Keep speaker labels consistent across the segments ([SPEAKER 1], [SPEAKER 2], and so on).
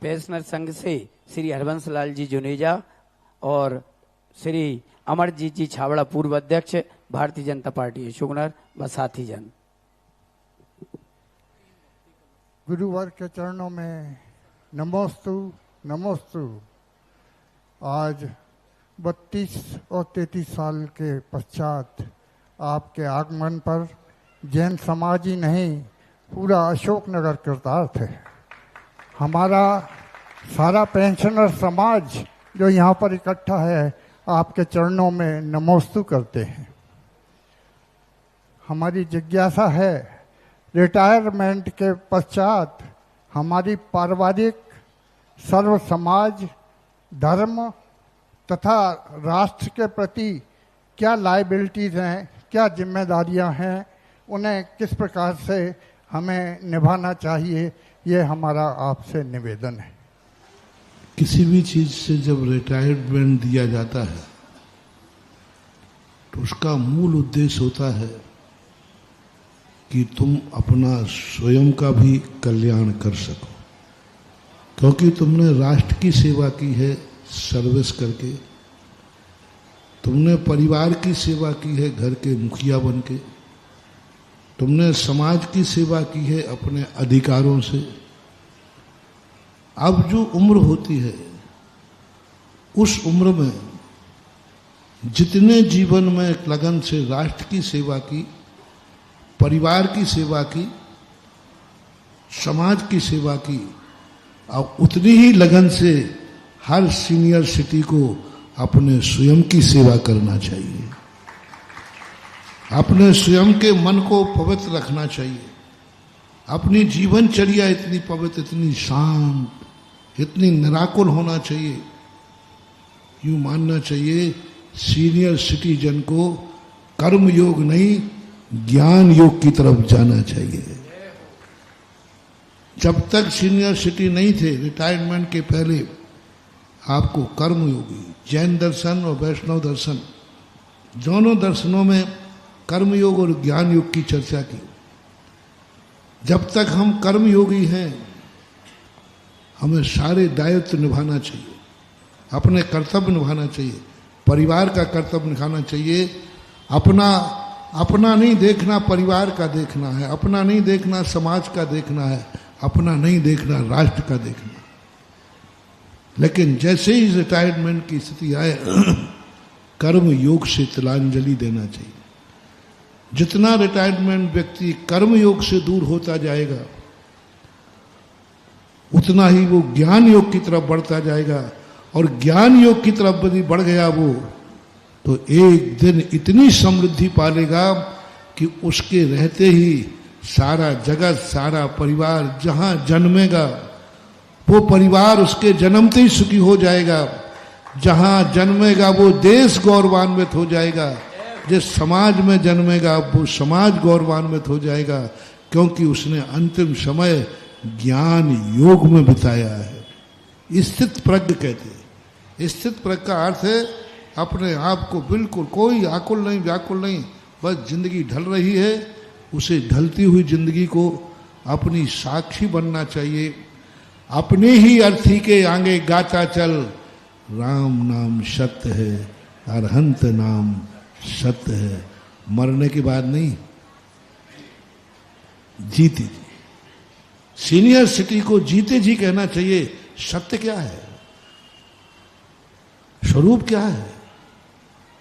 [SPEAKER 1] Pensioner संघ से श्री हरबंस लाल जी जुनेजा और श्री अमरजीत जी छाबड़ा पूर्व अध्यक्ष भारतीय जनता पार्टी अशोकनगर व साथी जन।
[SPEAKER 2] गुरुवर के चरणों में नमोस्तु नमोस्तु। आज 32 और 33 साल के पश्चात आपके आगमन पर जैन समाज ही नहीं पूरा अशोकनगर कृतार्थ है। हमारा सारा पेंशनर समाज जो यहाँ पर इकट्ठा है आपके चरणों में नमोस्तु करते हैं। हमारी जिज्ञासा है रिटायरमेंट के पश्चात हमारी पारिवारिक सर्व समाज धर्म तथा राष्ट्र के प्रति क्या लायबिलिटीज़ हैं, क्या जिम्मेदारियां हैं, उन्हें किस प्रकार से हमें निभाना चाहिए, ये हमारा आपसे निवेदन है।
[SPEAKER 3] किसी भी चीज से जब रिटायरमेंट दिया जाता है तो उसका मूल उद्देश्य होता है कि तुम अपना स्वयं का भी कल्याण कर सको, क्योंकि तुमने राष्ट्र की सेवा की है सर्विस करके, तुमने परिवार की सेवा की है घर के मुखिया बन के, तुमने समाज की सेवा की है अपने अधिकारों से। अब जो उम्र होती है उस उम्र में जितने जीवन में लगन से राष्ट्र की सेवा की, परिवार की सेवा की, समाज की सेवा की, और उतनी ही लगन से हर सीनियर सिटी को अपने स्वयं की सेवा करना चाहिए, अपने स्वयं के मन को पवित्र रखना चाहिए, अपनी जीवनचर्या इतनी पवित्र, इतनी शांत, इतनी निराकुल होना चाहिए। यूं मानना चाहिए सीनियर सिटीजन को कर्म योग नहीं ज्ञान योग की तरफ जाना चाहिए। जब तक सीनियर सिटी नहीं थे रिटायरमेंट के पहले आपको कर्म योगी, जैन दर्शन और वैष्णव दर्शन दोनों दर्शनों में कर्म योग और ज्ञान योग की चर्चा की। जब तक हम कर्म योगी हैं हमें सारे दायित्व निभाना चाहिए, अपने कर्तव्य निभाना चाहिए, परिवार का कर्तव्य निभाना चाहिए। अपना नहीं देखना परिवार का देखना है, अपना नहीं देखना समाज का देखना है, अपना नहीं देखना राष्ट्र का देखना। लेकिन जैसे ही रिटायरमेंट की स्थिति आए कर्म योग से तिलांजलि देना चाहिए। जितना रिटायरमेंट व्यक्ति कर्म योग से दूर होता जाएगा उतना ही वो ज्ञान योग की तरफ बढ़ता जाएगा, और ज्ञान योग की तरफ यदि बढ़ गया वो तो एक दिन इतनी समृद्धि पालेगा कि उसके रहते ही सारा जगत, सारा परिवार जहां जन्मेगा वो परिवार उसके जन्मते ही सुखी हो जाएगा, जहां जन्मेगा वो देश गौरवान्वित हो जाएगा, जिस समाज में जन्मेगा वो समाज गौरवान्वित हो जाएगा, क्योंकि उसने अंतिम समय ज्ञान योग में बिताया है। स्थित प्रज्ञ कहते हैं। स्थित प्रज्ञ का अर्थ है अपने आप को बिल्कुल कोई आकुल नहीं व्याकुल नहीं, बस जिंदगी ढल रही है, उसे ढलती हुई जिंदगी को अपनी साक्षी बनना चाहिए। अपने ही अर्थी के आगे गाता चल, राम नाम सत्य है, अरहंत नाम सत्य है। मरने के बाद नहीं, जीते जी। सीनियर सिटी को जीते जी कहना चाहिए। सत्य क्या है, स्वरूप क्या है,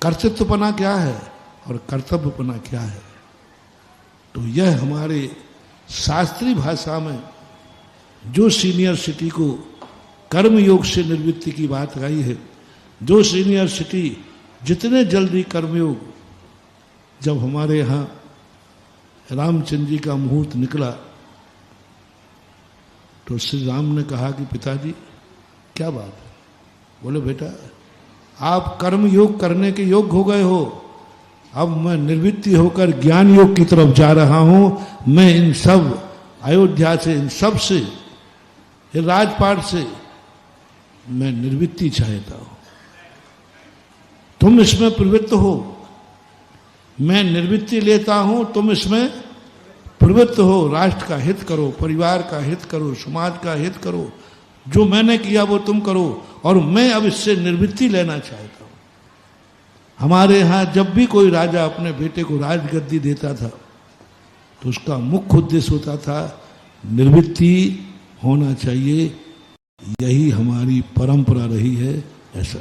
[SPEAKER 3] कर्तृत्वपना क्या है और कर्तव्यपना क्या है। तो यह हमारे शास्त्रीय भाषा में जो सीनियर सिटी को कर्म योग से निर्वृत्ति की बात आई है, जो सीनियर सिटी जितने जल्दी कर्मयोग, जब हमारे यहाँ रामचंद्र जी का मुहूर्त निकला तो श्री राम ने कहा कि पिताजी क्या बात है? बोले बेटा आप कर्म योग करने के योग्य हो गए हो, अब मैं निवृत्ति होकर ज्ञान योग की तरफ जा रहा हूं। मैं इन सब अयोध्या से, इन सब से, राजपाट से मैं निवृत्ति चाहता हूं। तुम इसमें प्रवृत्त हो, मैं निवृत्ति लेता हूं, तुम इसमें प्रवृत्त हो। राष्ट्र का हित करो, परिवार का हित करो, समाज का हित करो, जो मैंने किया वो तुम करो, और मैं अब इससे निवृत्ति लेना चाहता हूं। हमारे यहां जब भी कोई राजा अपने बेटे को राजगद्दी देता था तो उसका मुख्य उद्देश्य होता था निवृत्ति होना चाहिए। यही हमारी परंपरा रही है। ऐसा